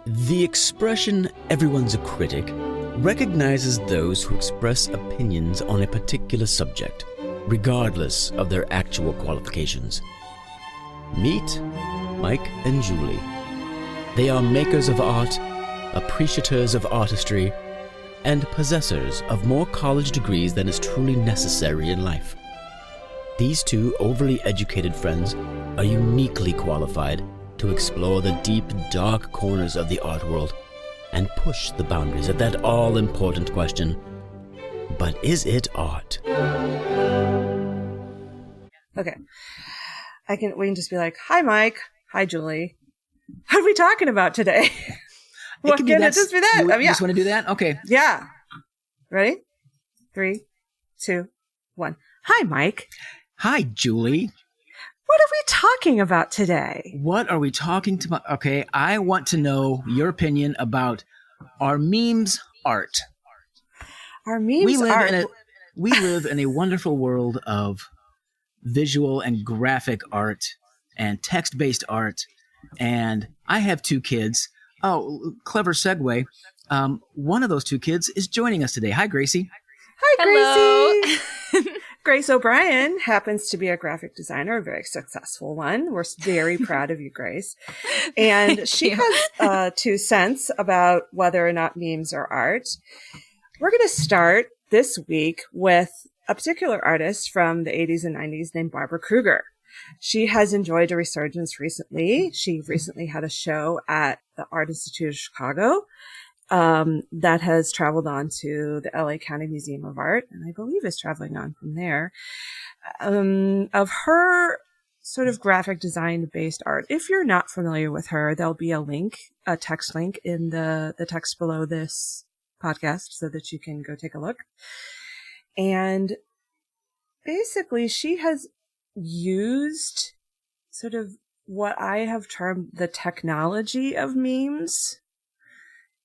The expression, everyone's a critic, recognizes those who express opinions on a particular subject, regardless of their actual qualifications. Meet Mike and Julie. They are makers of art, appreciators of artistry, and possessors of more college degrees than is truly necessary in life. These two overly educated friends are uniquely qualified to explore the deep, dark corners of the art world and push the boundaries of that all-important question, but is it art? Okay. We can just be like, hi, Mike. Hi, Julie. What are we talking about today? What can it just be that? You just want to do that? Okay. Yeah. Ready? 3, 2, 1. Hi, Mike. Hi, Julie. What are we talking about today? What are we talking about? Okay, I want to know your opinion about are memes art? Are memes art? We live in a wonderful world of visual and graphic art and text-based art, and I have 2 kids. Oh, clever segue. One of those 2 kids is joining us today. Hi, Gracie. Hi, Hello. Gracie. Grace O'Brien happens to be a graphic designer, a very successful one. We're very proud of you, Grace. And she has 2 cents about whether or not memes are art. We're going to start this week with a particular artist from the 80s and 90s named Barbara Kruger. She has enjoyed a resurgence recently. She recently had a show at the Art Institute of Chicago that has traveled on to the LA County Museum of Art, and I believe is traveling on from there. Of her sort of graphic design based art. If you're not familiar with her, there'll be a link, a text link in the text below this podcast so that you can go take a look. And basically she has used sort of what I have termed the technology of memes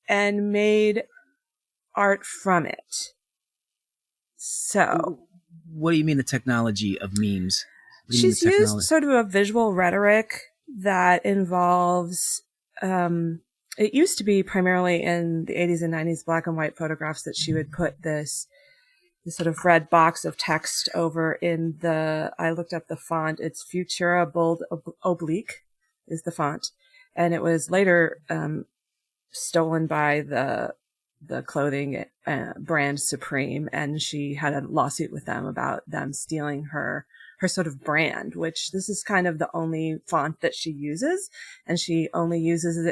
and made art from it. So, what do you mean the technology of memes? She's used sort of a visual rhetoric that involves, it used to be primarily in the 80s and 90s black and white photographs that she would put this sort of red box of text over in I looked up the font. It's Futura Bold Oblique is the font. And it was later stolen by the clothing brand Supreme. And she had a lawsuit with them about them stealing her sort of brand, which this is kind of the only font that she uses. And she only uses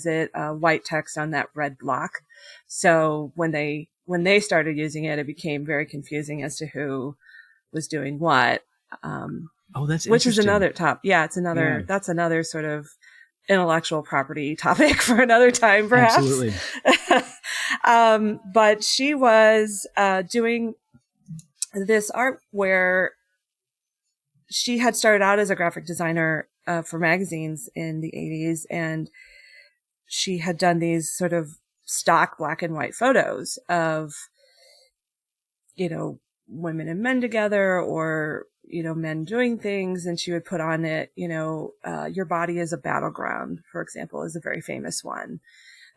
it white text on that red block. So when they started using it, it became very confusing as to who was doing what. That's which is another top. Yeah, that's another sort of intellectual property topic for another time, perhaps. Absolutely. But she was doing this art where she had started out as a graphic designer for magazines in the 80s, and she had done these sort of stock black and white photos of, women and men together, or, men doing things. And she would put on it, your body is a battleground, for example, is a very famous one.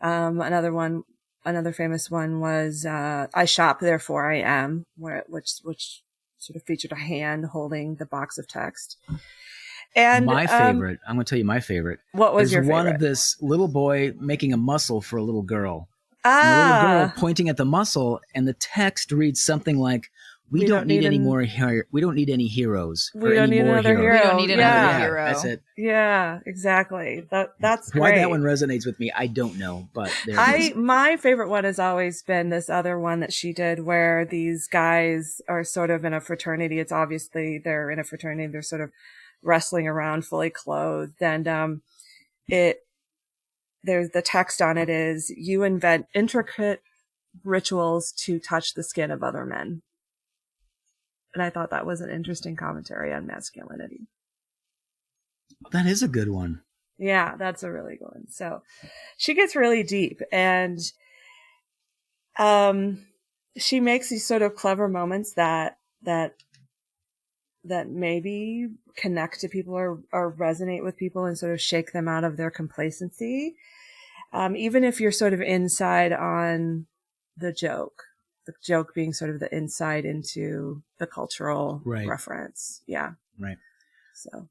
Another famous one was, I shop, therefore I am, which sort of featured a hand holding the box of text. And my favorite, I'm going to tell you my favorite. What was your favorite? One of this little boy making a muscle for a little girl. And the little girl pointing at the muscle, and the text reads something like, we don't need any more we don't need any heroes. We don't need another hero. We don't need another hero. That's it. Yeah, exactly. That's great. Why that one resonates with me, I don't know, but my favorite one has always been this other one that she did where these guys are sort of in a fraternity. It's obviously they're in a fraternity. They're sort of wrestling around fully clothed, and there's the text on it is, you invent intricate rituals to touch the skin of other men. And I thought that was an interesting commentary on masculinity. That is a good one. Yeah, that's a really good one. So she gets really deep, and she makes these sort of clever moments that maybe connect to people or resonate with people and sort of shake them out of their complacency. even if you're sort of inside on the joke being sort of the insight into the cultural reference. Yeah. Right. So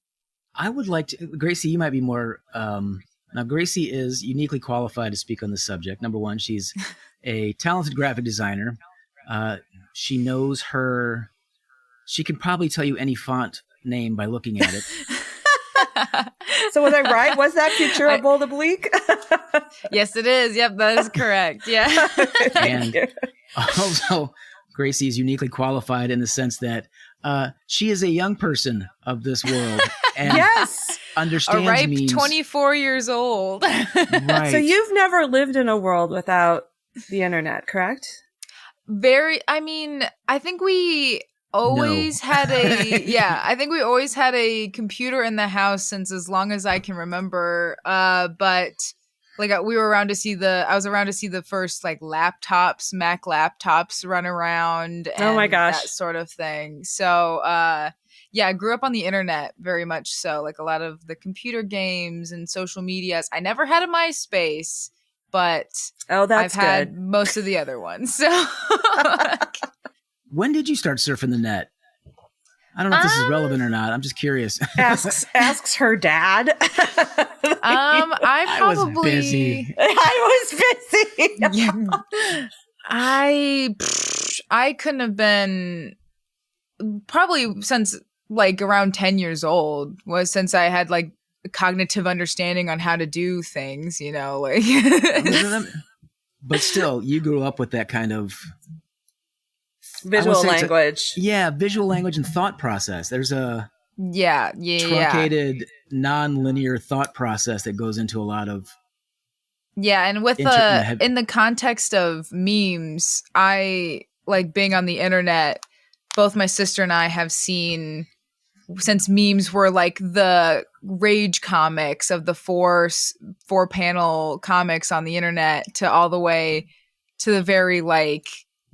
I would like to, Gracie, you might be more, now Gracie is uniquely qualified to speak on the subject. Number one, she's a talented graphic designer. She knows she can probably tell you any font name by looking at it. So was I right? Was that picture a bold oblique? Yes, it is. Yep, that is correct. Yeah. And also, Gracie is uniquely qualified in the sense that she is a young person of this world and yes, understands a ripe memes. 24 years old. Right. So you've never lived in a world without the internet, correct? I think we always had I think we always had a computer in the house since as long as I can remember. But like I was around to see the first like laptops, Mac laptops run around. And oh my gosh. that sort of thing. So, I grew up on the internet very much so, like a lot of the computer games and social medias. I never had a MySpace, but I've had most of the other ones. So when did you start surfing the net? I don't know if this is relevant or not. I'm just curious. asks her dad. I was busy. I couldn't have been probably since like around 10 years old was since I had like cognitive understanding on how to do things, like. But still, you grew up with that kind of visual language. Visual language and thought process. There's a truncated, non-linear thought process that goes into a lot of. Yeah, and with in the context of memes, I like being on the internet. Both my sister and I have seen, since memes were like the rage comics of the four panel comics on the internet, to all the way to the very like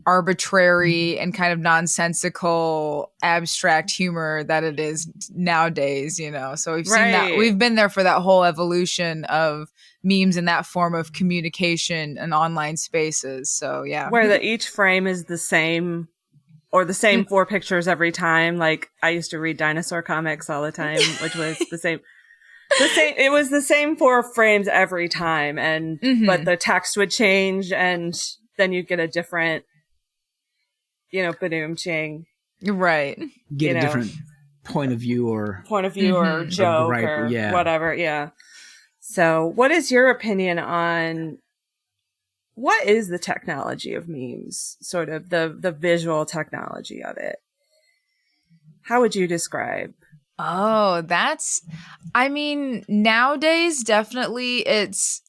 arbitrary and kind of nonsensical abstract humor that it is nowadays, so we've seen that, we've been there for that whole evolution of memes in that form of communication and online spaces. So yeah, where each frame is the same or the same four pictures every time. Like I used to read dinosaur comics all the time, which was the same. It was the same four frames every time, and but the text would change, and then you'd get a different, badoom ching. Right. Get a different point of view or joke or whatever. Yeah. So what is your opinion on what is the technology of memes? Sort of the visual technology of it. How would you describe? Oh, nowadays, definitely it's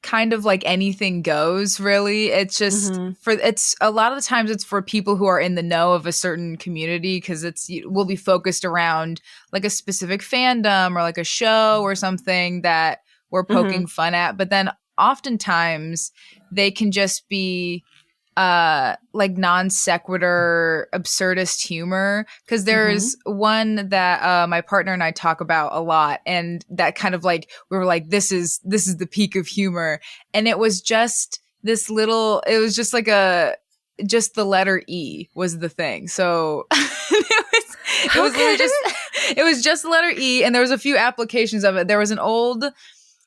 kind of like anything goes, really. It's just it's a lot of the times it's for people who are in the know of a certain community, because will be focused around like a specific fandom or like a show or something that we're poking fun at. But then oftentimes they can just be like non sequitur absurdist humor, because there's one that my partner and I talk about a lot, and that kind of like we were like, this is the peak of humor, and it was just just the letter E was the thing. So it was just the letter E, and there was a few applications of it. There was an old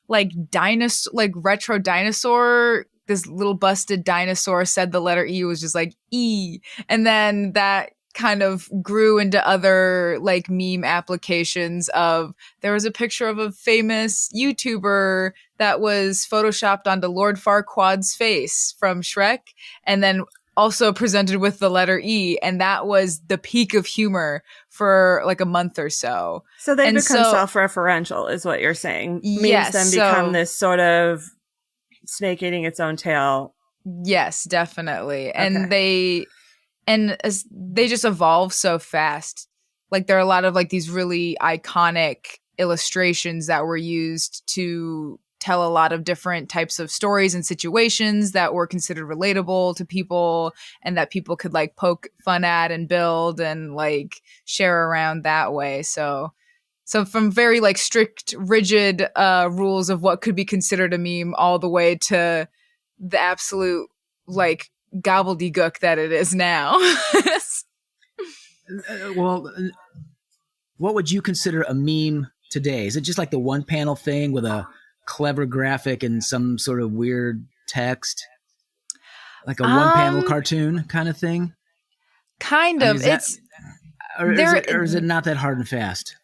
like dinosaur, like retro dinosaur, this little busted dinosaur said the letter E was just like E. And then that kind of grew into other like meme applications of, there was a picture of a famous YouTuber that was photoshopped onto Lord Farquaad's face from Shrek, and then also presented with the letter E, and that was the peak of humor for like a month or so. So they become self-referential, is what you're saying. Memes then become this sort of snake eating its own tail. Yes, definitely. And they just evolve so fast. Like there are a lot of like these really iconic illustrations that were used to tell a lot of different types of stories and situations that were considered relatable to people, and that people could like poke fun at and build and like share around that way. So So from very like strict, rigid rules of what could be considered a meme all the way to the absolute like gobbledygook that it is now. Well, what would you consider a meme today? Is it just like the one panel thing with a clever graphic and some sort of weird text? Like a one panel cartoon kind of thing? Kind of. Or is it not that hard and fast?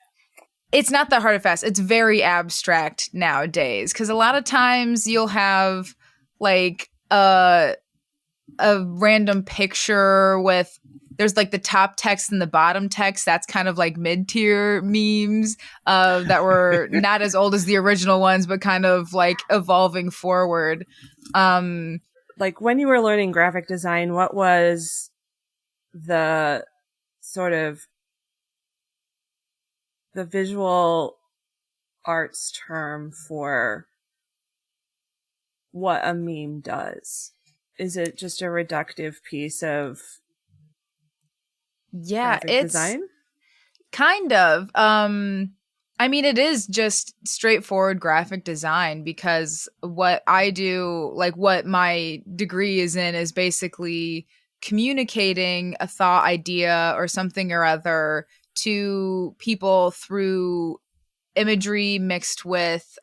It's not that hard and fast. It's very abstract nowadays because a lot of times you'll have like a random picture with there's like the top text and the bottom text. That's kind of like mid-tier memes that were not as old as the original ones, but kind of like evolving forward. Like when you were learning graphic design, what was the sort of the visual arts term for what a meme does? Is it just a reductive piece of graphic design? Kind of. I mean, it is just straightforward graphic design because what I do, like what my degree is in, is basically communicating a thought, idea, or something or other to people through imagery mixed with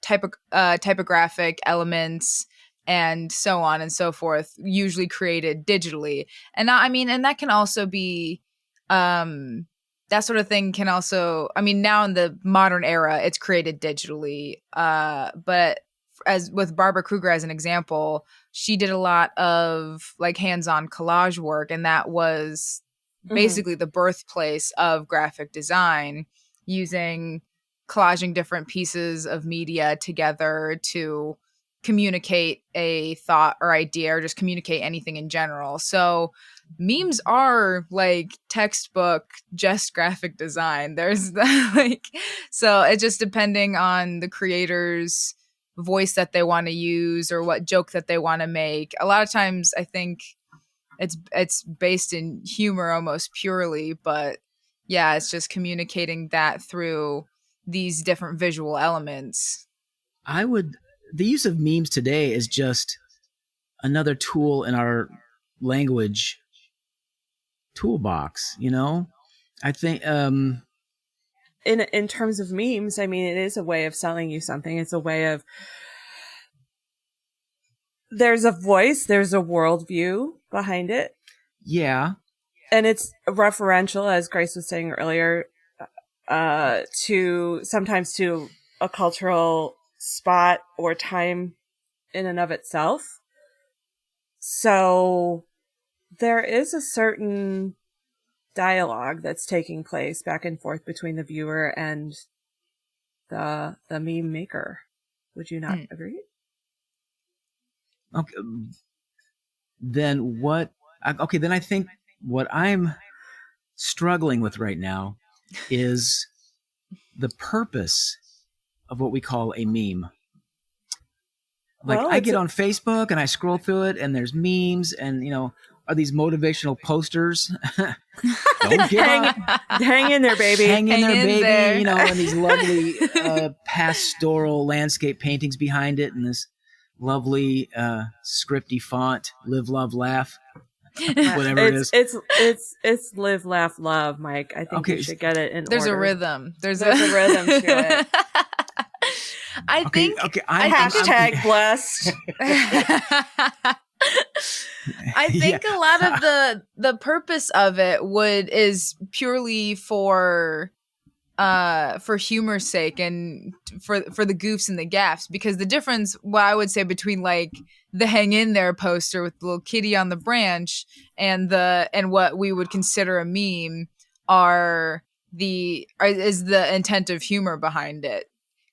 typographic elements and so on and so forth, usually created digitally. And that can also be that sort of thing can also, I mean, now in the modern era, it's created digitally. But as with Barbara Kruger as an example, she did a lot of like hands-on collage work, and that was basically the birthplace of graphic design, using collaging different pieces of media together to communicate a thought or idea, or just communicate anything in general. So memes are like textbook just graphic design. There's like, so it's just depending on the creator's voice that they want to use or what joke that they want to make. A lot of times I think it's based in humor almost purely, but yeah, it's just communicating that through these different visual elements. The use of memes today is just another tool in our language toolbox, you know? I think in terms of memes, I mean, it is a way of selling you something. It's a way of, there's a voice, there's a worldview behind it. Yeah. And it's referential, as Grace was saying earlier, to sometimes to a cultural spot or time in and of itself. So there is a certain dialogue that's taking place back and forth between the viewer and the meme maker. Would you not agree? Okay. Then then I think what I'm struggling with right now is the purpose of what we call a meme. Like, I get on Facebook and I scroll through it, and there's memes, and are these motivational posters? Don't give up. Hang in there, baby. Hang in there, baby. And these lovely pastoral landscape paintings behind it, and this lovely scripty font, live, love, laugh. Whatever it is. It's live, laugh, love, Mike. I think you should get it in There's order. a rhythm. There's a rhythm to it. I think hashtag blessed. I think a lot of the purpose of it is purely for humor's sake and for the goofs and the gaffs, because the difference, what I would say, between like the hang in there poster with the little kitty on the branch and what we would consider a meme is the intent of humor behind it.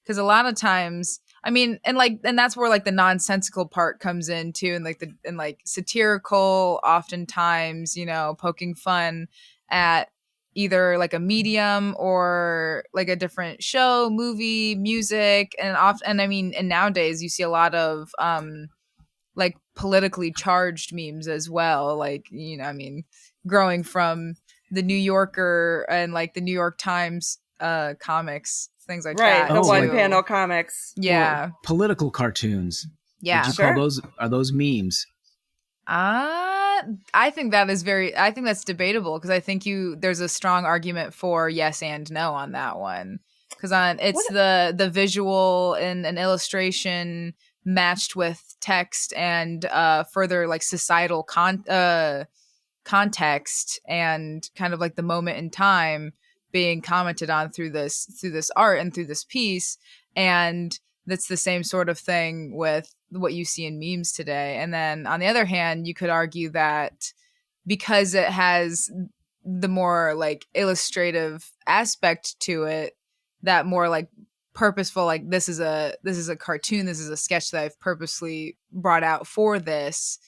Because a lot of times, I mean, and that's where like the nonsensical part comes in too, and like satirical, oftentimes, poking fun at either like a medium or like a different show, movie, music, and nowadays you see a lot of like politically charged memes as well. Like, growing from the New Yorker and like the New York Times comics, things like right, that. the Oh, one like- panel comics. Yeah. Well, political cartoons. Yeah. Would you Sure. call those, are those memes? I think I think that's debatable because I think there's a strong argument for yes and no on that one. Because it's the visual and an illustration matched with text and further like societal context and kind of like the moment in time being commented on through this art and through this piece. And that's the same sort of thing with what you see in memes today. And then on the other hand, you could argue that because it has the more like illustrative aspect to it, that more like purposeful, like this is a cartoon, this is a sketch that I've purposely brought out for this,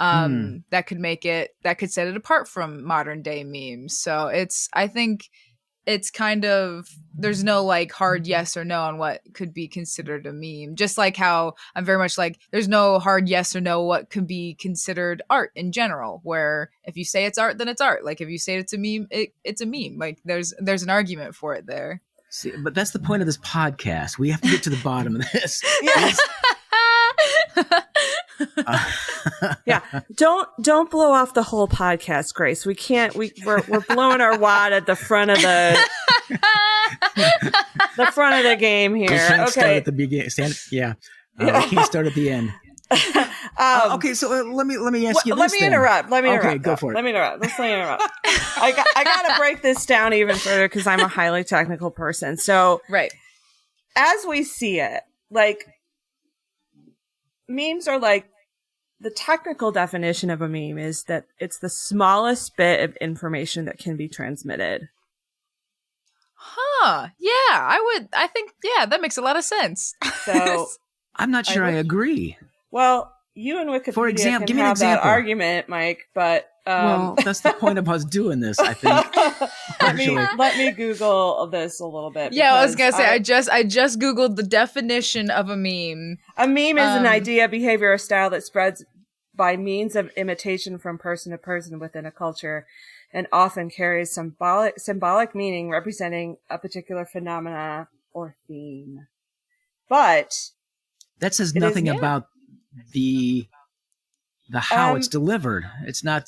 that could set it apart from modern day memes. So I think it's kind of, there's no like hard yes or no on what could be considered a meme. Just like how I'm very much like, there's no hard yes or no what could be considered art in general, where if you say it's art, then it's art. Like if you say it's a meme, it's a meme. Like there's an argument for it there. See, but that's the point of this podcast. We have to get to the bottom of this. Yes. Yeah. Don't blow off the whole podcast, Grace. We can't. We're blowing our wad at the front of the game here. We can't start Okay. at the beginning. We can't start at the end. Okay, so let me ask you this. Let me interrupt. Okay, go for it. Let me interrupt. I gotta break this down even further because I'm a highly technical person. So Right. as we see it, like memes are like, the technical definition of a meme is that it's the smallest bit of information that can be transmitted. Huh. Yeah, I think that makes a lot of sense. So, I'm not sure I agree. well, you and Wikipedia For example, can give me an have that example. argument, Mike, but Well, that's the point of us doing this, I think. let me Google this a little bit. Yeah, I was because gonna say I just Googled the definition of a meme. a meme is an idea, behavior, or style that spreads by means of imitation from person to person within a culture, and often carries symbolic meaning representing a particular phenomena or theme. But That says It is- nothing yeah. about the how it's delivered. It's not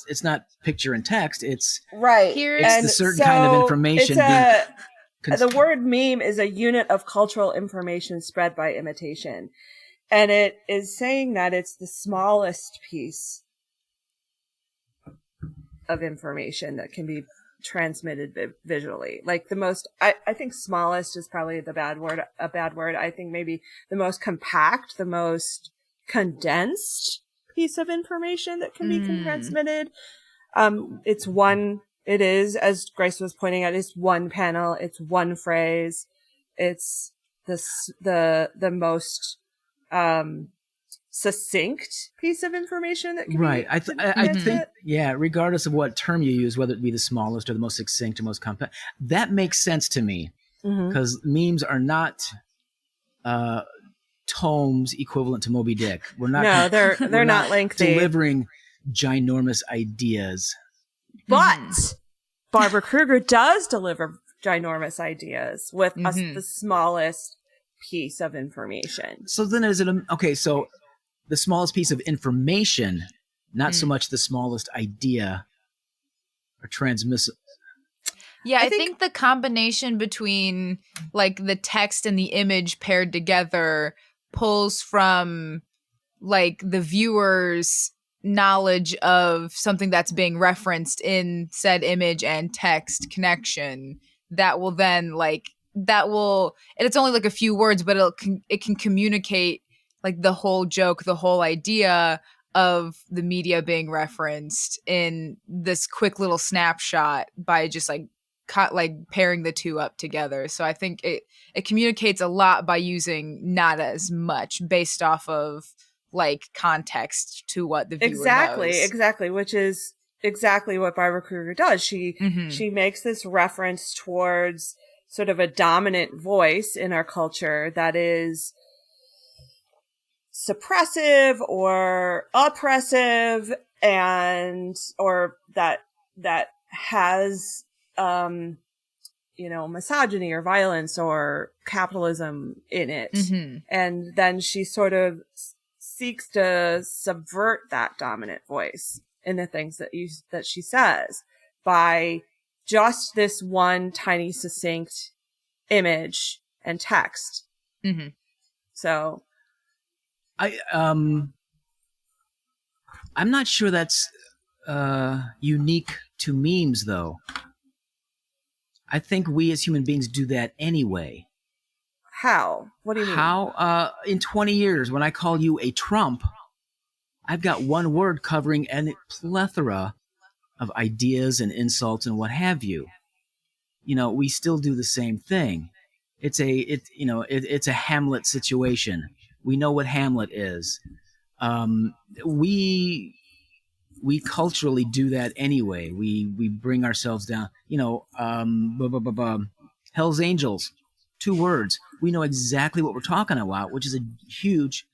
picture and text. It's right, Here- It's the certain kind of information the word meme is a unit of cultural information spread by imitation. And it is saying that it's the smallest piece of information that can be transmitted visually. Like the most, I think smallest is probably a bad word. I think maybe the most compact, the most condensed piece of information that can be transmitted. It is, as Grace was pointing out, it's one panel, it's one phrase, it's the most succinct piece of information that can right. be I think, regardless of what term you use, whether it be the smallest or the most succinct or most compact, that makes sense to me because memes are not tomes equivalent to Moby Dick. We're not. No, they're we're not lengthy. delivering ginormous ideas. But Barbara Kruger does deliver ginormous ideas with the smallest piece of information. So then is it so the smallest piece of information, not so much the smallest idea or transmissible. Yeah, I think the combination between like the text and the image paired together pulls from like the viewer's knowledge of something that's being referenced in said image and text connection that will then and it's only like a few words, but it can communicate like the whole joke, the whole idea of the media being referenced in this quick little snapshot by just like pairing the two up together. So I think it communicates a lot by using not as much based off of like context to what the viewer knows. Exactly, which is exactly what Barbara Kruger does. She makes this reference towards sort of a dominant voice in our culture that is suppressive or oppressive or that has misogyny or violence or capitalism in it. Mm-hmm. And then she sort of seeks to subvert that dominant voice in the things that she says by just this one tiny succinct image and text. Mm-hmm. So I'm not sure that's unique to memes, though. I think we as human beings do that anyway. how? What do you mean? How? In 20 years, when I call you a Trump, I've got one word covering a plethora of ideas and insults and what have you. We still do the same thing. It's a Hamlet situation. We know what Hamlet is. We culturally do that anyway. We bring ourselves down. Hell's Angels, 2 words. We know exactly what we're talking about, which is a huge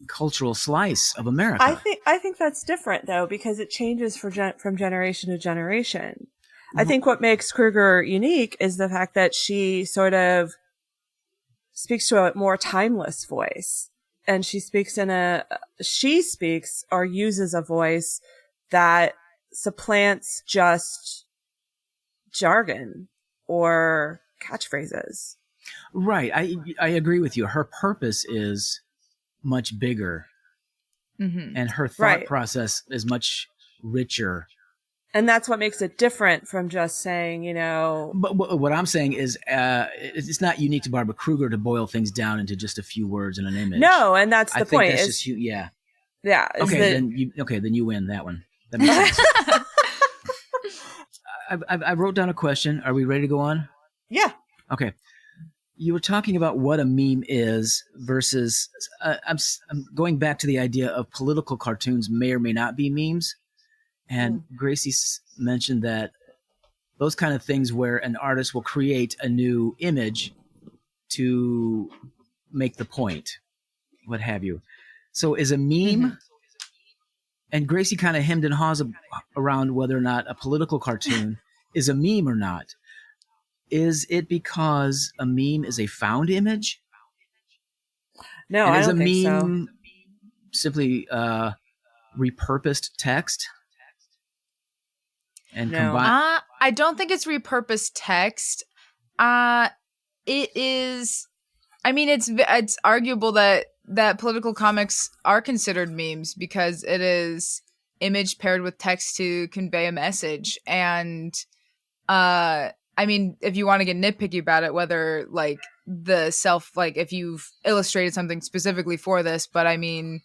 cultural slice of America. I think that's different though, because it changes from generation to generation. I think what makes Kruger unique is the fact that she sort of speaks to a more timeless voice, and she speaks or uses a voice that supplants just jargon or catchphrases. Right. I agree with you. Her purpose is much bigger, and her thought process is much richer. And that's what makes it different from just saying, But what I'm saying is, it's not unique to Barbara Kruger to boil things down into just a few words and an image. No, and that's the point. That's just yeah. Yeah. Then you win that one. That makes sense. I wrote down a question. Are we ready to go on? Yeah. Okay. You were talking about what a meme is versus I'm going back to the idea of political cartoons may or may not be memes. And Gracie mentioned that those kind of things where an artist will create a new image to make the point, what have you. So is a meme, and Gracie kind of hemmed and haws around whether or not a political cartoon is a meme or not. Is it because a meme is a found image? No, and I is don't a think meme so. simply repurposed text? And No. combine. I don't think it's repurposed text. It is. I mean, it's arguable that political comics are considered memes because it is image paired with text to convey a message. And I mean, if you want to get nitpicky about it, whether like if you've illustrated something specifically for this, but I mean,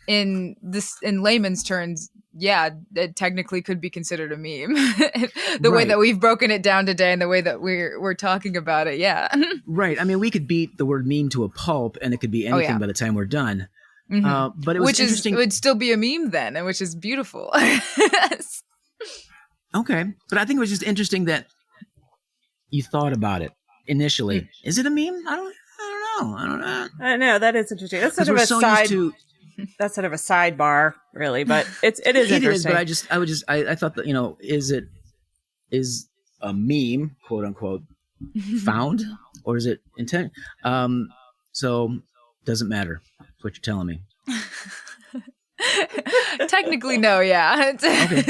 in layman's terms, yeah, it technically could be considered a meme. The way that we've broken it down today and the way that we're talking about it, yeah. Right. I mean, we could beat the word meme to a pulp, and it could be anything by the time we're done. But it was interesting. It would still be a meme then, and which is beautiful. Okay, but I think it was just interesting that you thought about it initially. Is it a meme? I don't know. I know, that is interesting. That's sort of a That's sort of a sidebar, really, but it is interesting. It is, but I thought that, is a meme, quote unquote, found, or is it intent? So doesn't matter. That's what you're telling me. Technically, no, yeah. Okay.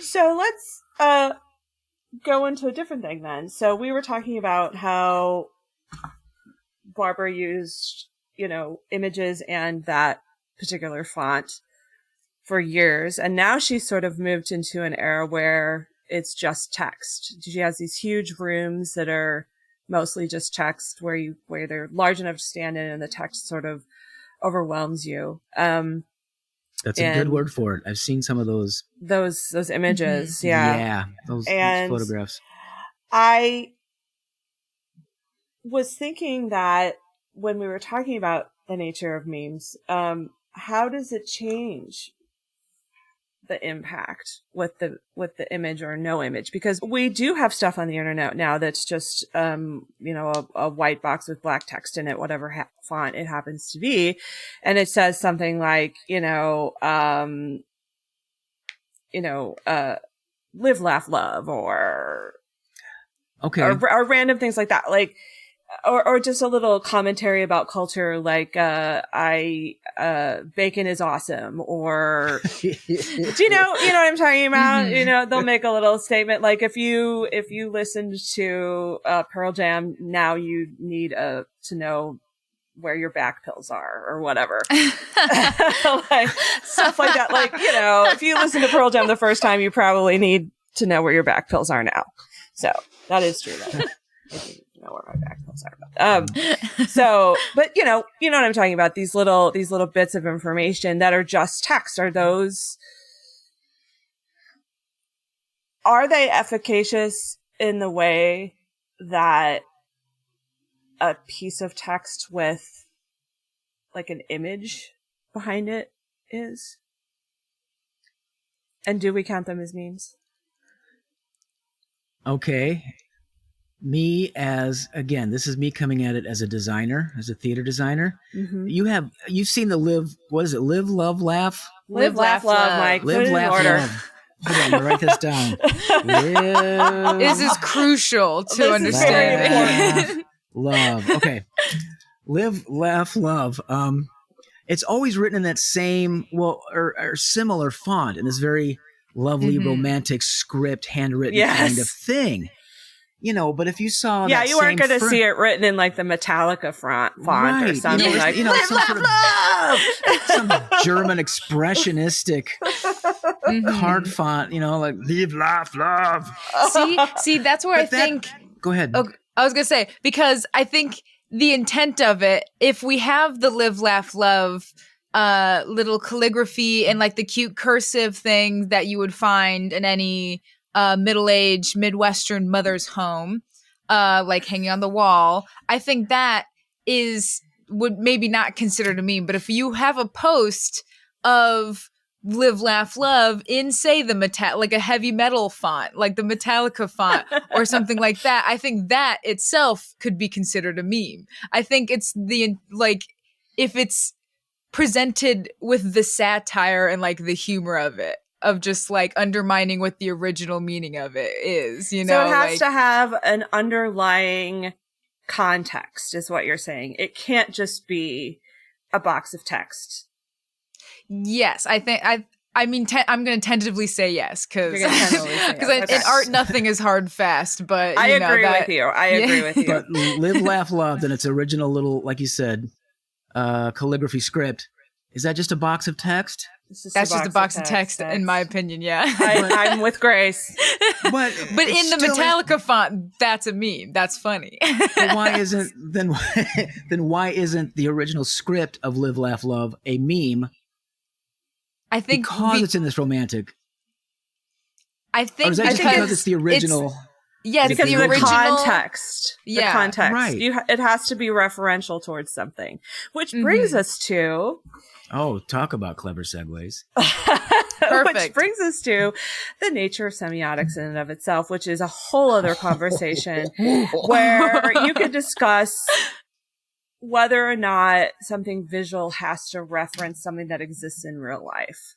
So let's go into a different thing then. So we were talking about how Barbara used images and that particular font for years. And now she's sort of moved into an era where it's just text. She has these huge rooms that are mostly just text where they're large enough to stand in and the text sort of overwhelms you. That's a good word for it. I've seen some of those images. Yeah. Yeah. Those photographs. I was thinking that when we were talking about the nature of memes, how does it change the impact with the image or no image? Because we do have stuff on the internet now that's just a white box with black text in it, whatever font it happens to be, and it says live, laugh, love, or random things like that. Like, or just a little commentary about culture, like, bacon is awesome, or, do you know what I'm talking about? Mm-hmm. They'll make a little statement. Like, if you listened to, Pearl Jam, now you need, to know where your back pills are, or whatever. Like, stuff like that. Like, if you listen to Pearl Jam the first time, you probably need to know where your back pills are now. So that is true. Though. Know where my back pills are. So, but you know what I'm talking about. These little bits of information that are just text. Are they efficacious in the way that a piece of text with like an image behind it is? And do we count them as memes? Okay. Me this is me coming at it as a designer, as a theater designer. Mm-hmm. You've seen the live, love, laugh? Live, laugh, love, Mike. Live, laugh, love. Hold on, I'm gonna write this down. This is crucial to understand. Love. Okay. Live, laugh, love. It's always written in that same, or similar font, in this very lovely, romantic script, handwritten kind of thing. But if you saw you weren't going to see it written in like the Metallica font right. or something like live, some laugh, sort of love! Some German expressionistic card font, like live, laugh, love. See, that's where think. Go ahead. Oh, I was going to say, because I think the intent of it, if we have the live, laugh, love, little calligraphy and like the cute cursive thing that you would find in any middle-aged Midwestern mother's home, like hanging on the wall, I think that would maybe not considered a meme. But if you have a post of live, laugh, love in, say, like a heavy metal font, like the Metallica font or something like that, I think that itself could be considered a meme. I think it's if it's presented with the satire and like the humor of it, of just like undermining what the original meaning of it is, So it has to have an underlying context, is what you're saying. It can't just be a box of text. Yes, I think I'm going to tentatively say yes, because in art nothing is hard fast. But I agree with you. But live, laugh, love, in its original little, like you said, calligraphy script. Is that just a box of text? That's just a box of text, in my opinion. Yeah, I'm with Grace. But in the Metallica font, that's a meme. That's funny. But why isn't the original script of Live, Laugh, Love a meme? I think because it's in this romantic. I think, or is that just because it's the original. Yes, because the original context. The context. Right. It has to be referential towards something, which brings us to. Oh, talk about clever segues. Perfect. Which brings us to the nature of semiotics in and of itself, which is a whole other conversation where you could discuss whether or not something visual has to reference something that exists in real life.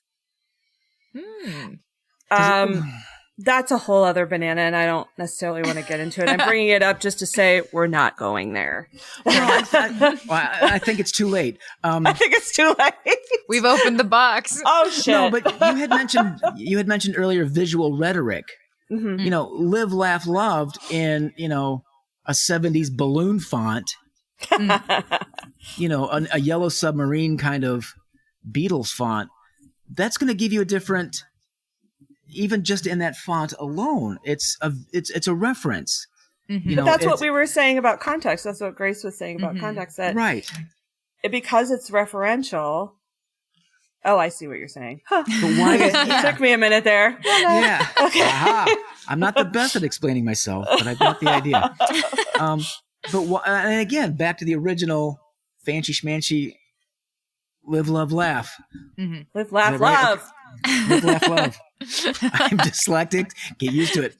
That's a whole other banana, and I don't necessarily want to get into it. I'm bringing it up just to say we're not going there. I think it's too late. I think it's too late. We've opened the box. Oh shit! No, but you had mentioned earlier visual rhetoric. Mm-hmm. Live, laugh, loved in a 70s balloon font. A yellow submarine kind of Beatles font. That's going to give you a different. Even just in that font alone, it's a reference. Mm-hmm. But that's what we were saying about context. That's what Grace was saying about context. That right. Because it's referential. Oh, I see what you're saying. Huh. But why? It took me a minute there. Yeah. Okay. Aha. I'm not the best at explaining myself, but I got the idea. And again, back to the original fancy schmancy. Live, love, laugh. Mm-hmm. Live, laugh, love. Okay. Live, laugh, love. I'm dyslexic. Get used to it.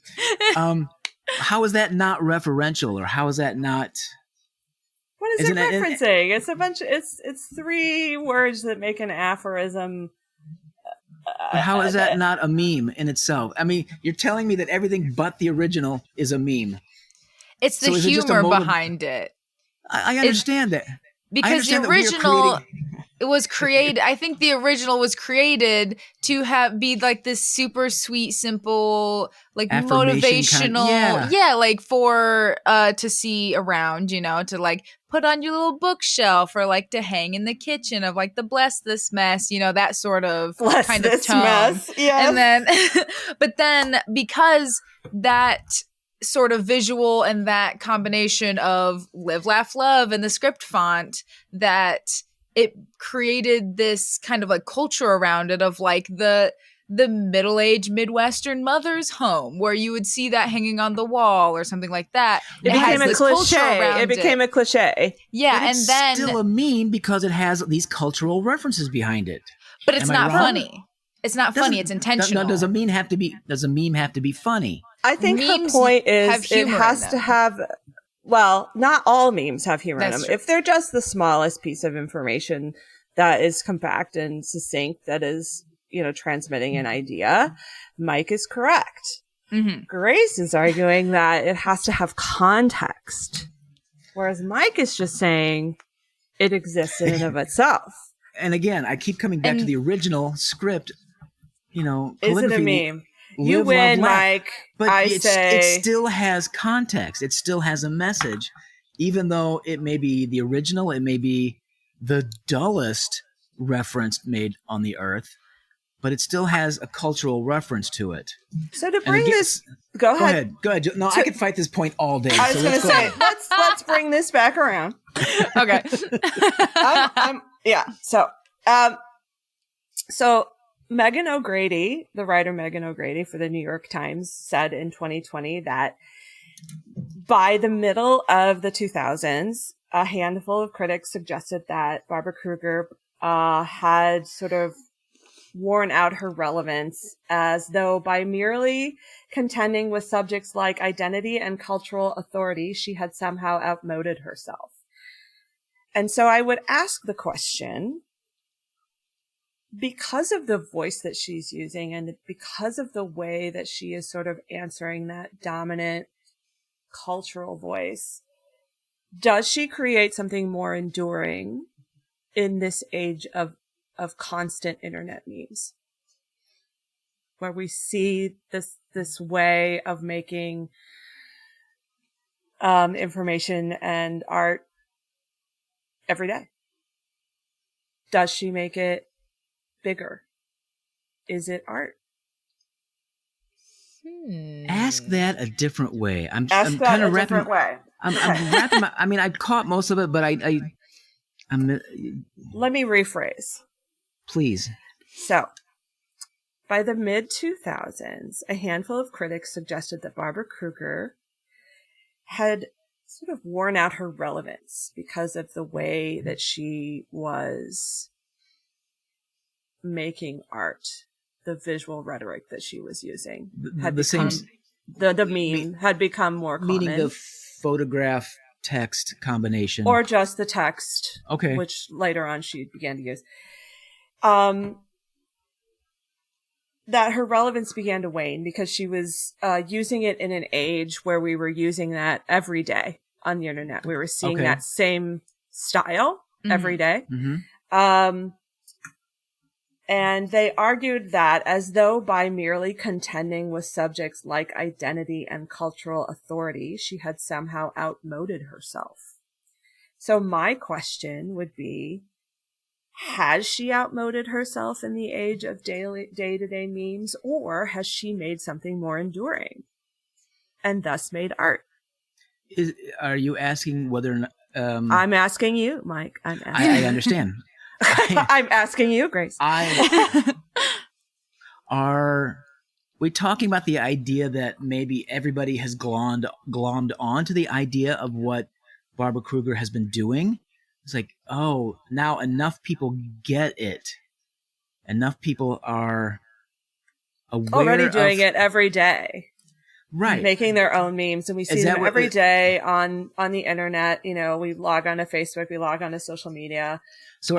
How is that not referential, or how is that not? What is it referencing? It's a bunch. It's three words that make an aphorism But how is that not a meme in itself? I mean, you're telling me that everything but the original is a meme. It's the So is it just a humor mode of- behind it. I understand that. Because the original it was created, I think the original was created to be like this super sweet, simple, like motivational, like for to see around, you know, to like put on your little bookshelf or like to hang in the kitchen of like the bless this mess, you know, that sort of kind of tone. Mess. Yes. And then but then because that sort of visual and that combination of live, laugh, love and the script font, that it created this kind of like culture around it of like the middle-aged Midwestern mother's home, where you would see that hanging on the wall or something like that. It became a cliche. It became a cliche. Yeah, but and then still a meme because it has these cultural references behind it. But it's not funny. It's not funny. It's intentional. Does a meme have to be funny? I think her point is it has to have. Well, not all memes have humor in them. True. If they're just the smallest piece of information that is compact and succinct, that is, you know, transmitting an idea, Mike is correct. Mm-hmm. Grace is arguing that it has to have context, whereas Mike is just saying it exists in and of itself. And again, I keep coming back to the original script. You know, is it a meme? You win, Mike. But it still has context. It still has a message, even though it may be the original. It may be the dullest reference made on the earth, but it still has a cultural reference to it. So to bring this, go ahead. No, I could fight this point all day. I was going to say, let's bring this back around. Okay. Yeah. So Megan O'Grady, the writer Megan O'Grady for the New York Times, said in 2020 that by the middle of the 2000s, a handful of critics suggested that Barbara Kruger had sort of worn out her relevance, as though by merely contending with subjects like identity and cultural authority, she had somehow outmoded herself. And so I would ask the question, because of the voice that she's using and because of the way that she is sort of answering that dominant cultural voice, does she create something more enduring in this age of constant internet memes, where we see this way of making information and art every day? Does she make it bigger? Is it art? Ask that a different way. I'm kind of wrapping. Different way. I'm wrapping. I mean, I caught most of it, but I'm. Let me rephrase, please. So, by the mid 2000s, a handful of critics suggested that Barbara Kruger had sort of worn out her relevance because of the way that she was making art, the visual rhetoric that she was using had become the meme had become more common. Meaning the photograph text combination, or just the text, okay, which later on she began to use. That her relevance began to wane because she was using it in an age where we were using that every day on the internet. We were seeing that same style every day. Mm-hmm. And they argued that as though by merely contending with subjects like identity and cultural authority, she had somehow outmoded herself. So my question would be, has she outmoded herself in the age of day-to-day memes, or has she made something more enduring and thus made art? Are you asking whether or not... I'm asking you, Mike. I understand. I'm asking you, Grace. Are we talking about the idea that maybe everybody has glommed onto the idea of what Barbara Kruger has been doing? It's like, oh, now enough people get it. Enough people are aware already doing it every day. Right. making their own memes, and we see them every day on the internet. You know, we log on to Facebook, we log on to social media. So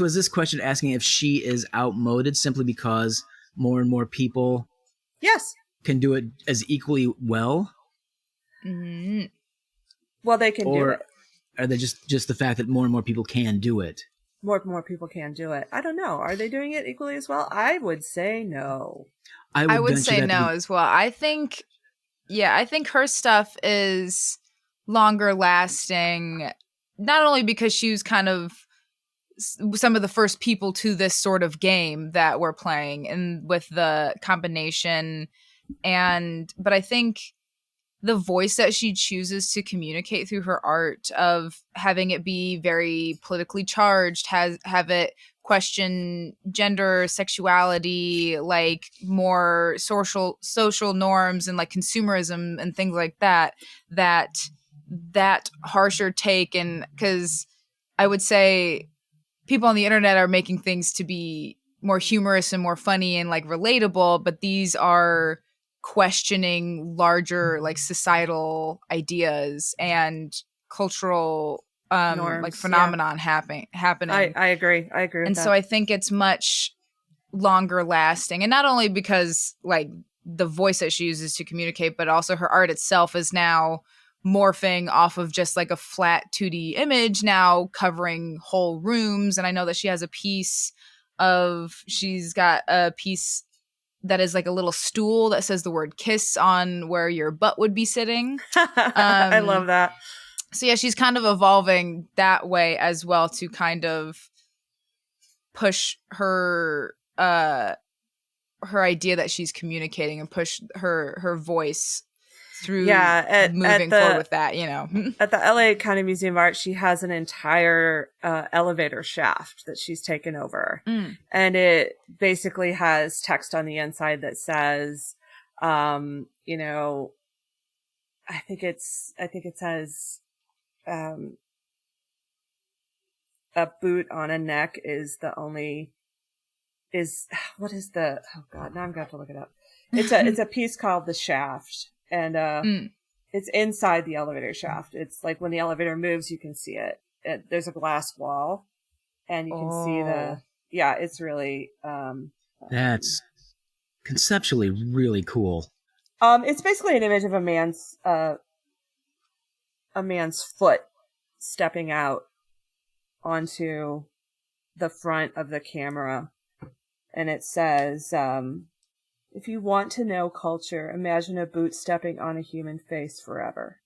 is this question asking if she is outmoded simply because more and more people yes can do it as equally well? Mm-hmm. Well, they can do it. Are they just the fact that more and more people can do it? More people can do it. I don't know. Are they doing it equally as well? I would say no. I would say no as well. I think her stuff is longer lasting, not only because she was kind of some of the first people to this sort of game that we're playing and with the combination, but I think the voice that she chooses to communicate through her art, of having it be very politically charged, have it question gender, sexuality, like more social norms and like consumerism and things like that harsher take. And because I would say people on the internet are making things to be more humorous and more funny and like relatable, but these are questioning larger like societal ideas and cultural norms, like phenomenon happening. I agree with and that. So I think it's much longer lasting, and not only because like the voice that she uses to communicate, but also her art itself is now morphing off of just like a flat 2D image, now covering whole rooms. And I know that she's got a piece that is like a little stool that says the word kiss on where your butt would be sitting. I love that. So yeah, she's kind of evolving that way as well to kind of push her idea that she's communicating and push her voice through moving forward with that, you know. At the LA County Museum of Art, she has an entire elevator shaft that she's taken over. And it basically has text on the inside that says, you know, I think it says, a boot on a neck is the only, what is the, oh God, now I'm going to have to look it up. It's a piece called The Shaft. And it's inside the elevator shaft. It's like when the elevator moves, you can see it. There's a glass wall, and you can see it's really that's conceptually really cool. It's basically an image of a man's foot stepping out onto the front of the camera, and it says, if you want to know culture, imagine a boot stepping on a human face forever.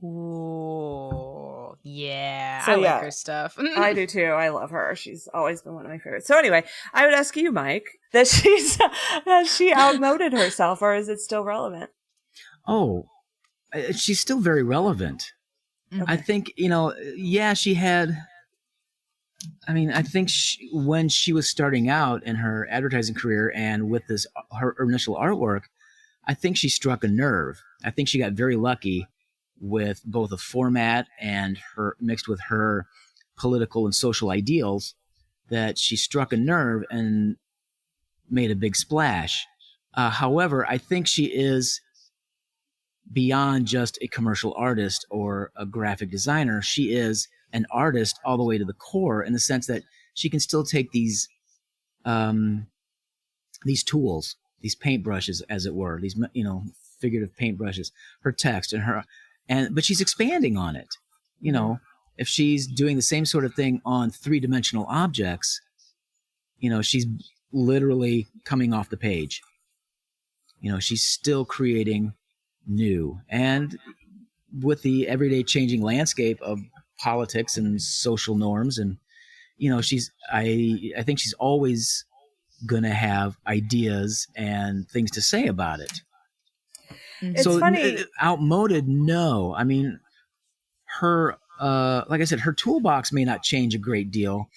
Ooh, yeah. So, I like her stuff. I do too. I love her. She's always been one of my favorites. So anyway, I would ask you, Mike, that has she outmoded herself, or is it still relevant? Oh, she's still very relevant. Okay. I think, she had... I mean, I think when she was starting out in her advertising career and with her initial artwork, I think she struck a nerve. I think she got very lucky with both a format and her mixed with her political and social ideals, that she struck a nerve and made a big splash. However, I think she is beyond just a commercial artist or a graphic designer. She is an artist all the way to the core, in the sense that she can still take these tools, these paintbrushes, as it were, these figurative paintbrushes, her text but she's expanding on it. If she's doing the same sort of thing on 3-dimensional objects, she's literally coming off the page. She's still creating new, and with the everyday changing landscape of politics and social norms, and I think she's always gonna have ideas and things to say about it. It's funny. Outmoded, no. I mean, her like I said, her toolbox may not change a great deal,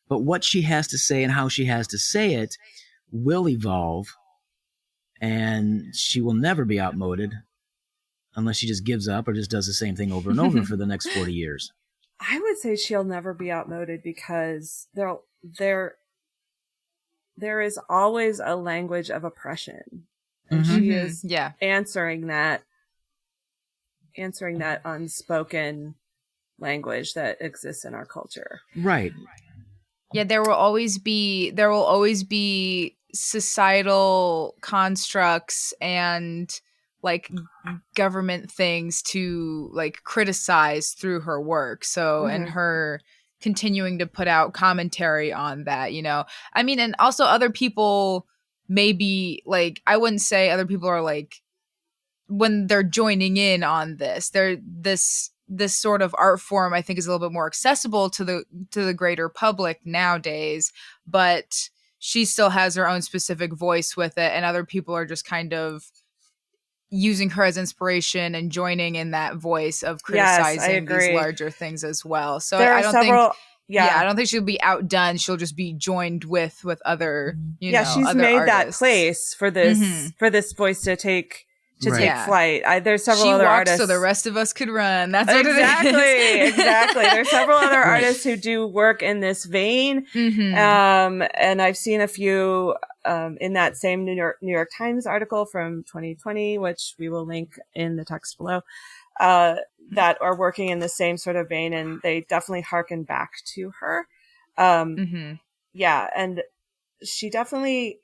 but what she has to say and how she has to say it will evolve, and she will never be outmoded unless she just gives up or just does the same thing over and over for the next 40 years. I would say she'll never be outmoded, because there is always a language of oppression And Mhm. she is Yeah. answering that unspoken language that exists in our culture. Right. Yeah, there will always be societal constructs and like government things to like criticize through her work. So and Mhm. her continuing to put out commentary on that, I mean, and also other people maybe like I wouldn't say other people are like when they're joining in on this, this sort of art form I think is a little bit more accessible to the greater public nowadays, but she still has her own specific voice with it, and other people are just kind of using her as inspiration and joining in that voice of Yes, I criticizing these agree. larger things as well. So There I are don't several. think I don't think she'll be outdone. She'll just be joined with other, She's other made that artists. place for this voice to take Right. Yeah. flight. There's several She other walks artists. so the rest of us could run. That's what exactly, it is. exactly. There's several other Right. artists who do work in this vein. Mhm. And I've seen a few in that same New York Times article from 2020, which we will link in the text below, that are working in the same sort of vein, and they definitely harken back to her. Mhm. Yeah, and she definitely,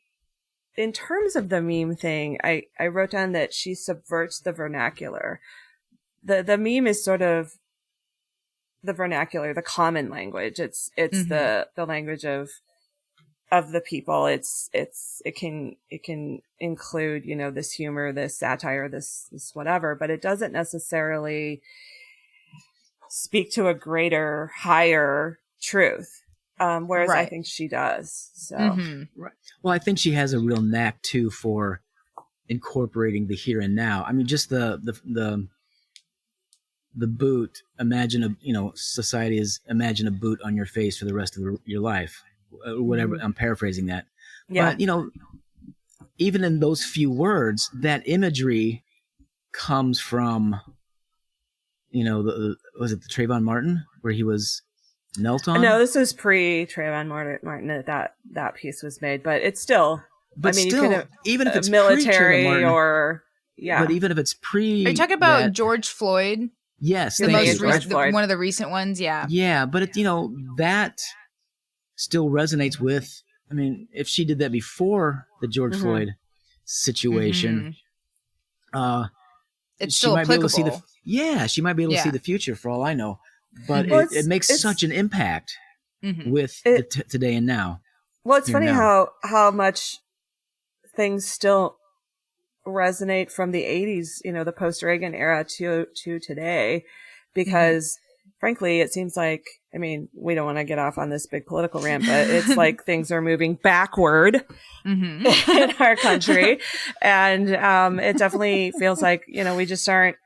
in terms of the meme thing, I wrote down that she subverts the vernacular. The meme is sort of the vernacular, the common language. It's the language of the people. It can include, this humor, this satire, this whatever, but it doesn't necessarily speak to a greater, higher truth. Whereas I Right. think she does. So Right. Well, I think she has a real knack too for incorporating the here and now. I mean, just the boot. Imagine society is imagine a boot on your face for the rest of your life, whatever. I'm paraphrasing that. yeah. But even in those few words, that imagery comes from was it the Trayvon Martin where he was knelt on? No, this was pre Trayvon Martin that piece was made, but it's still. But you still, could even if it's military pre-Trayvon Martin, or but even if it's pre, Are you talking about that, George Floyd? yes, The thank most you. recent- George Floyd. One of the recent ones, yeah. Yeah, but that still resonates with. I mean, if she did that before the George Floyd situation, It's she still might be able to see applicable. she might be able to see Yeah. the future for all I know. But Well, it makes such an impact with today and now. Well, it's Here funny now. how much things still resonate from the 80s, the post-Reagan era to today, because frankly, it seems like, I mean, we don't want to get off on this big political rant, but it's like things are moving backward in our country. And it definitely feels like, we just aren't,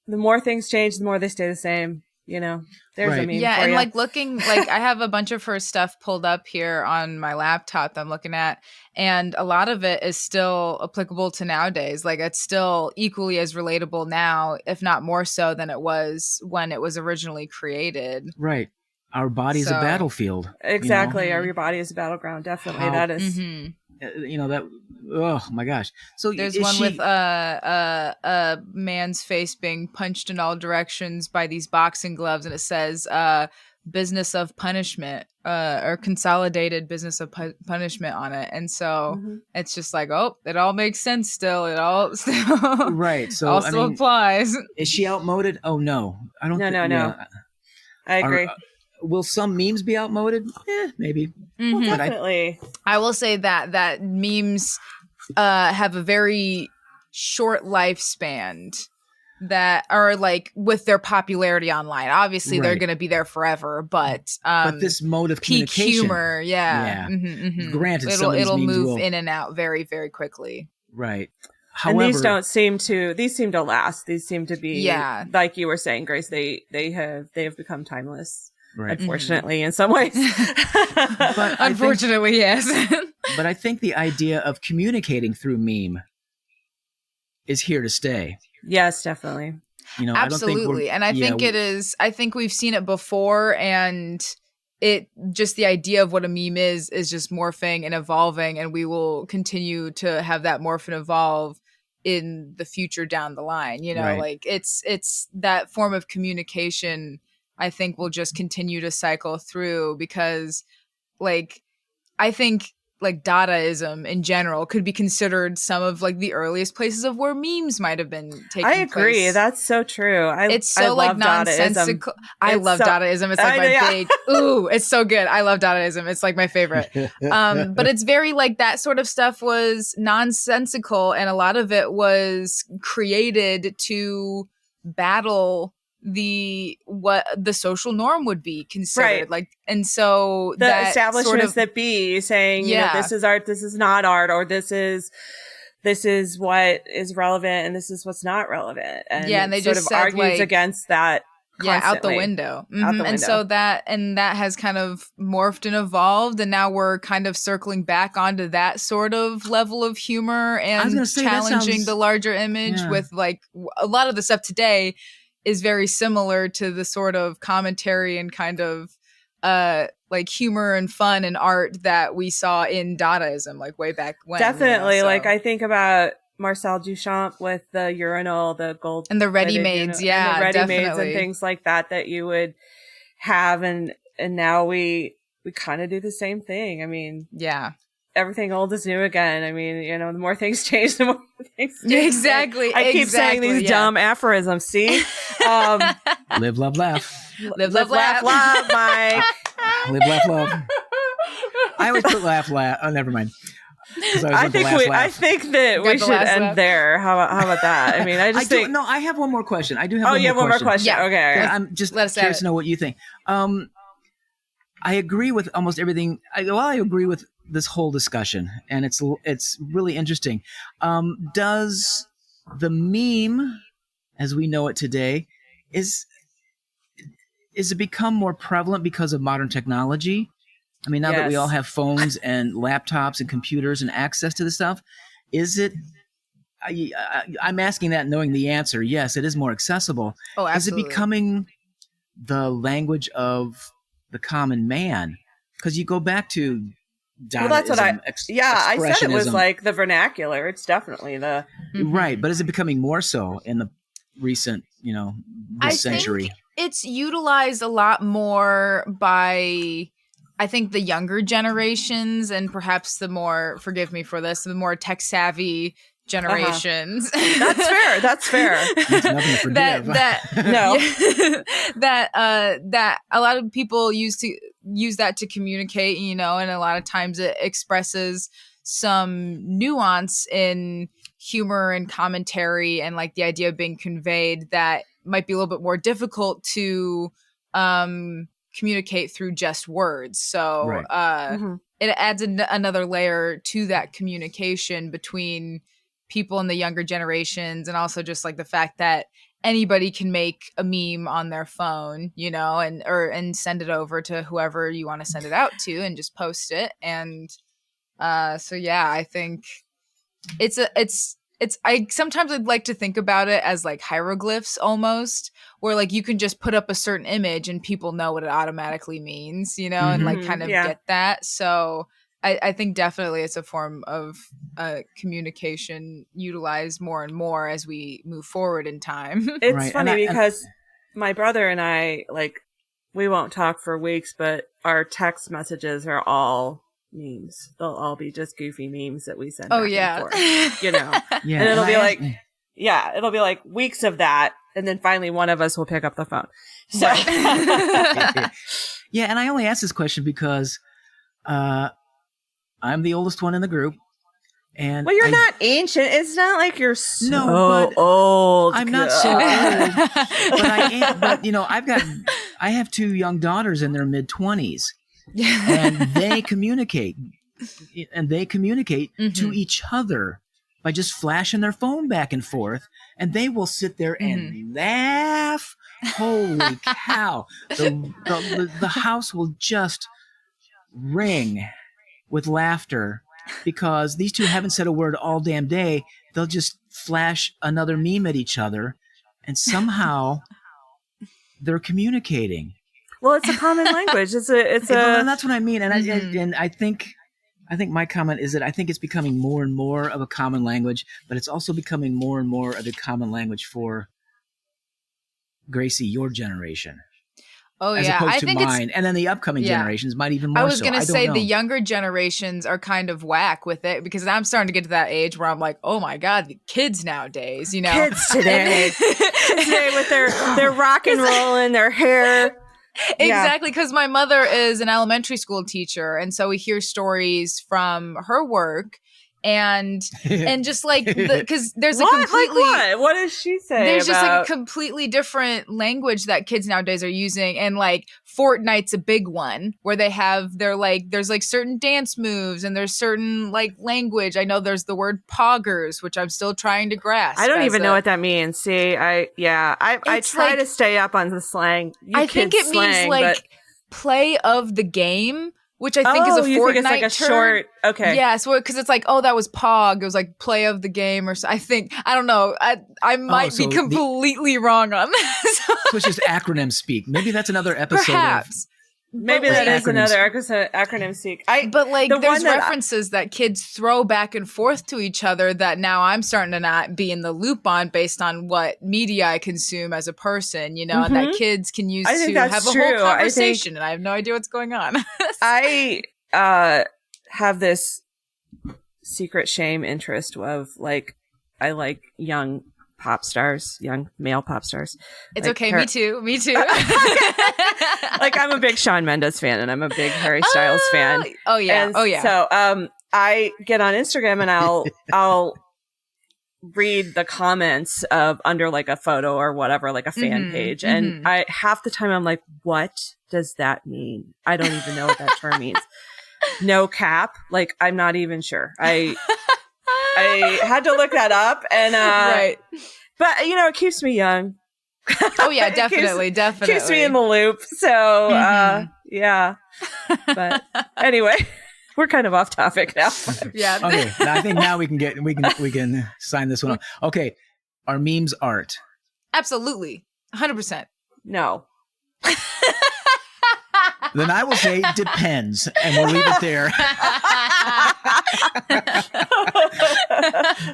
the more things change, the more they stay the same. There's a Right. meme Yeah, for and ya. like looking, like I have a bunch of her stuff pulled up here on my laptop that I'm looking at, and a lot of it is still applicable to nowadays. Like it's still equally as relatable now, if not more so than it was when it was originally created. Right. Our body's a So- battlefield. Exactly. Your body is a battleground. Definitely. How- That is. That. Oh my gosh. So There's is one she, with a man's face being punched in all directions by these boxing gloves, and it says business of punishment or consolidated business of punishment on it. And so it's just like, oh, it all makes sense still. It all still right. So also I mean, applies. is she outmoded? Oh no, I don't. No, think, no. I agree. Will some memes be outmoded? Maybe. Well, But I- definitely. I will say that memes have a very short lifespan that are like with their popularity online. Obviously, they're Right. going to be there forever, but this mode of peak communication, humor, yeah. Granted, some of these it'll memes move will- in and out very, very quickly. right. And However, these seem to last. These seem to be, Yeah. like you were saying, Grace, they have become timeless. right. Unfortunately, in some ways. But Unfortunately, yes. But I think the idea of communicating through meme is here to stay. Yes, definitely. I don't think Absolutely. And I think it is, I think we've seen it before, and just the idea of what a meme is just morphing and evolving, and we will continue to have that morph and evolve in the future down the line. Right. Like it's that form of communication, I think, will just continue to cycle through, because like I think like Dadaism in general could be considered some of like the earliest places of where memes might have been taking place. I agree. That's so true. It's so like nonsensical. I love Dadaism. It's like my big, ooh, it's so good. I love Dadaism. It's like my favorite. But it's very like that sort of stuff was nonsensical, and a lot of it was created to battle what the social norm would be considered, right. like, and so the establishments that be saying, this is art, this is not art, or this is what is relevant and this is what's not relevant, and they sort just of argues against that out the window. And so that has kind of morphed and evolved, and now we're kind of circling back onto that sort of level of humor and challenging the larger image with like a lot of the stuff today is very similar to the sort of commentary and kind of like humor and fun and art that we saw in Dadaism, like way back when. Definitely. Like I think about Marcel Duchamp with the urinal, the gold and the ready-mades, and the ready-mades and things like that you would have, and now we kind of do the same thing. I mean, everything old is new again. I mean, the more things change, the more things change. Exactly. I keep saying these dumb aphorisms. See, live, love, laugh. Live, love, laugh, Mike. Live, laugh, love. I always put laugh. Oh, never mind. I think that we should end there. How about that? I mean, I think. No, I have one more question. I do have. One more question. Yeah. Okay. I'm just curious to know what you think. I agree with almost everything. I agree with this whole discussion, and it's really interesting. Does the meme, as we know it today, is it become more prevalent because of modern technology? I mean, now that we all have phones and laptops and computers and access to this stuff, is it? I'm asking that knowing the answer. Yes, it is more accessible. Oh, absolutely. Is it becoming the language of the common man? Because you go back to Dadaism, well, that's what I said it was like the vernacular. It's definitely the right, but is it becoming more so in the recent, this century? Think it's utilized a lot more by, I think, the younger generations, and perhaps the more, forgive me for this, the more tech savvy generations. That's fair. There's nothing to forgive. that a lot of people use that to communicate, and a lot of times it expresses some nuance in humor and commentary, and like the idea of being conveyed that might be a little bit more difficult to communicate through just words. So it adds another layer to that communication between people in the younger generations, and also just like the fact that anybody can make a meme on their phone, and send it over to whoever you want to send it out to, and just post it. And I think I sometimes I'd like to think about it as like hieroglyphs almost, where like you can just put up a certain image and people know what it automatically means, and like kind of get that. So I think definitely it's a form of communication utilized more and more as we move forward in time. It's funny because my brother and I, like, we won't talk for weeks, but our text messages are all memes. They'll all be just goofy memes that we send. And forth, and it'll be like weeks of that, and then finally one of us will pick up the phone. So yeah, and I only ask this question because I'm the oldest one in the group, and you're not ancient. It's not like you're so old. I'm not so old, but I am. But I have two young daughters in their mid-20s. And they communicate to each other by just flashing their phone back and forth, and they will sit there and laugh. Holy cow. The house will just ring with laughter because these two haven't said a word all damn day. They'll just flash another meme at each other, and somehow they're communicating. Well, it's a common language. It's Well, and that's what I mean. And Mhm. I think my comment is that I think it's becoming more and more of a common language, but it's also becoming more and more of a common language for Gracie, your generation, Oh as yeah, opposed I to think mine, and then the upcoming Yeah. generations might even more. I was so. gonna I don't say know. the younger generations are kind of whack with it because I'm starting to get to that age where I'm like, oh my god, the kids nowadays, you know, kids today. Kids today with their rock and roll and their hair. Yeah. Exactly, because my mother is an elementary school teacher, and so we hear stories from her work, and just like because there's a What? completely Like what? What does she say? there's just like about- a completely different language that kids nowadays are using, and like Fortnite's a big one where they have there's like certain dance moves and there's certain like language. I know there's the word poggers, which I'm still trying to grasp. I don't as even a- know what that means. See, I It's try like- to stay up on the slang. I think it means like play of the game, which I think is a you Fortnite think it's like a term. short. Okay. Yeah, so because it's like, oh, that was Pog. It was like play of the game, or so. I think I don't know. I might so be the- completely wrong on this. So it's just acronym speak. Maybe that's another episode. Perhaps. Maybe But, that like- is another acronym seek. But like, the there's one that references that kids throw back and forth to each other that now I'm starting to not be in the loop on based on what media I consume as a person, you know, and that kids can use I think to that's have a true. whole I think- conversation, and I have no idea what's going on. I have this secret shame interest of like I like young pop stars, young male pop stars. It's Like okay. Har- Me too. Me too. Like I'm a big Shawn Mendes fan and I'm a big Harry Styles fan. Oh yeah. And Oh yeah. So I get on Instagram and I'll read the comments of under like a photo or whatever, like a fan Mhm, page. mhm. And I half the time I'm like, what does that mean? I don't even know what that term means. No cap. Like I'm not even sure. I had to look that up and right. but you know, it keeps me young. Oh yeah, It keeps- definitely, definitely. Keeps me in the loop. So Mhm. yeah. But anyway, we're kind of off topic now. Yeah. Okay, now I think now we can sign this one off. Okay, are memes art? Absolutely. 100%. No. Then I will say depends, and we'll leave it there.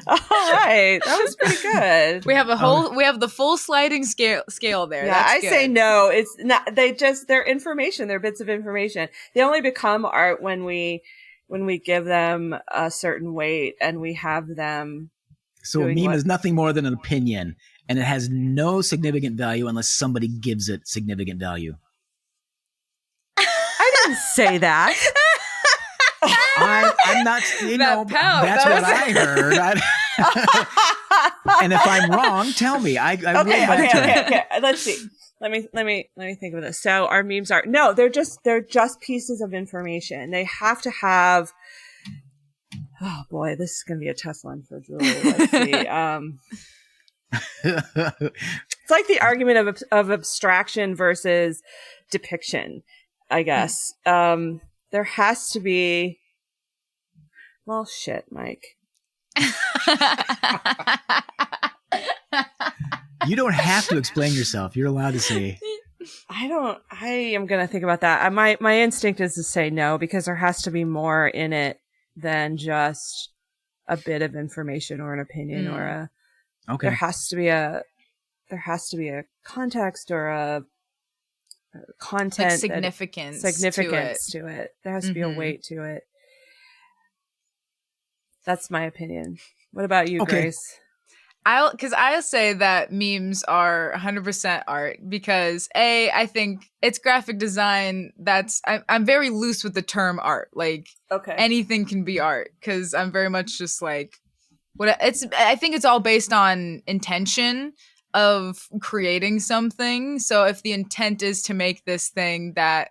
All right. That was pretty good. We have we have the full sliding scale there. Yeah, That's I good. say no. It's not. They're information. They're bits of information. They only become art when we give them a certain weight and we have them. So a Doing meme what? is nothing more than an opinion, and it has no significant value unless somebody gives it significant value. I didn't say that. I'm not, That know, pout, that's that what was- I heard. And if I'm wrong, tell me. I will Okay. my turn. Okay. Let's see. Let me think of this. So our memes are no, they're just pieces of information. They have to have. Oh boy, this is gonna be a tough one for Julie. Let's see. It's like the argument of abstraction versus depiction, I guess. There has to be. Well, shit, Mike. You don't have to explain yourself. You're allowed to say. I am going to think about that. My instinct is to say no, because there has to be more in it than just a bit of information or an opinion or a, Okay. there has to be a context or a content, like significance to it. There has to be a weight to it. That's my opinion. What about you, Okay. Grace? I'll say that memes are 100% art because I think it's graphic design. I'm very loose with the term art. Like Okay. anything can be art because I'm very much just like I think it's all based on intention of creating something. So if the intent is to make this thing that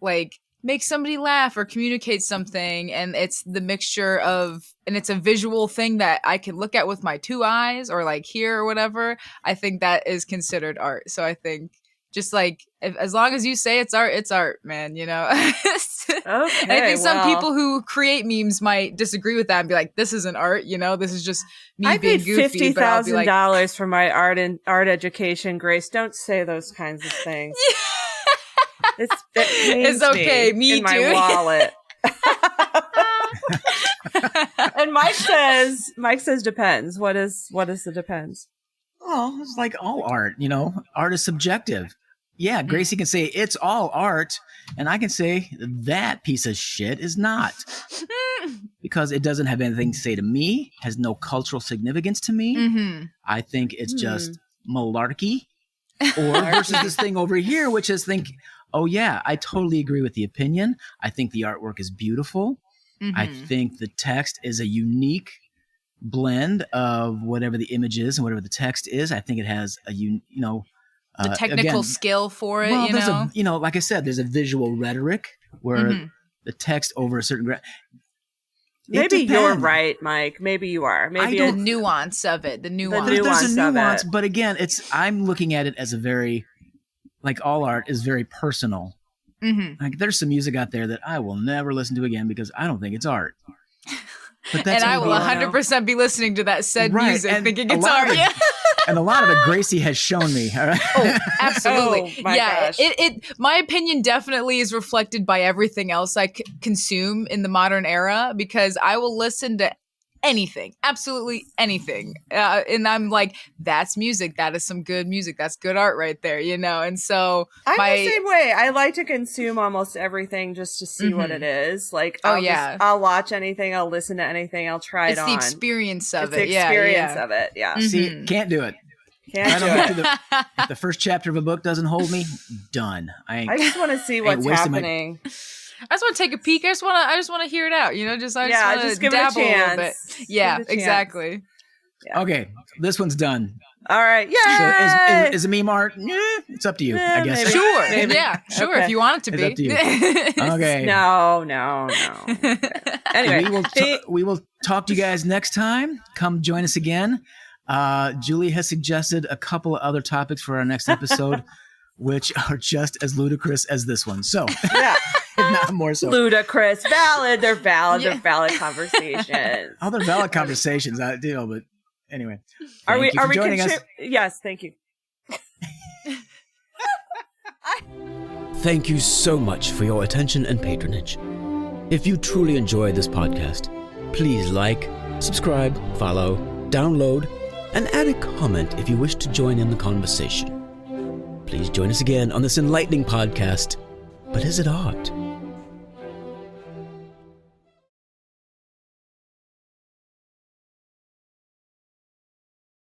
like makes somebody laugh or communicate something, and it's the mixture of, and it's a visual thing that I can look at with my two eyes or like hear or whatever, I think that is considered art. So I think just like as long as you say it's art, man, you know. Okay. And I think some well, people who create memes might disagree with that and be like, this isn't art, you know, this is just me I being paid goofy. But I'll be like, $50,000 for my art education, Grace. Don't say those kinds of things. It's okay. Me in too. my wallet. And Mike says depends. What is the depends? Oh, it's like all art, art is subjective. Yeah, Gracie can say it's all art, and I can say that piece of shit is not. Because it doesn't have anything to say to me, has no cultural significance to me. Mm-hmm. I think it's just malarkey. Or versus this thing over here, which is oh yeah, I totally agree with the opinion. I think the artwork is beautiful. Mm-hmm. I think the text is a unique blend of whatever the image is and whatever the text is. I think it has the technical skill for it. Well, there's like I said, there's a visual rhetoric where the text over a certain. Maybe you're right, Mike. Maybe you are. Maybe the nuance of it. The nuance. There's a nuance, but again, I'm looking at it as a very, like all art is very personal. Mm-hmm. Like there's some music out there that I will never listen to again because I don't think it's art. But and I will 100% be listening to that said music, thinking it's art. And a lot of it Gracie has shown me. All right? Oh, absolutely. Oh, my gosh. My opinion definitely is reflected by everything else I consume in the modern era, because I will listen to anything, absolutely anything. And I'm like, that's music. That is some good music. That's good art right there, And so I'm the same way. I like to consume almost everything just to see what it is. Like, I'll watch anything. I'll listen to anything. I'll try it on. It's the experience of it. The experience of it. Yeah. Mm-hmm. See, can't do it. If the first chapter of a book doesn't hold me, done. I just want to see what's happening. I just want to take a peek. I just want to hear it out. Just want to give dabble it a chance. little bit. Yeah, exactly. Yeah. Okay, this one's done. All right. Yay! So is it meme art? It's up to you, I guess. Maybe. Sure. Maybe. Yeah, sure. Okay. If you want it to be. It's up to you. Okay. No. Okay. Anyway, we will talk to you guys next time. Come join us again. Julie has suggested a couple of other topics for our next episode, which are just as ludicrous as this one. So, yeah. If not more so. Ludicrous, valid. They're valid. Yeah. They're valid conversations. Oh, they're valid conversations. But anyway. Are we joining us? Yes, thank you. Thank you so much for your attention and patronage. If you truly enjoy this podcast, please like, subscribe, follow, download, and add a comment if you wish to join in the conversation. Please join us again on this enlightening podcast. But is it art?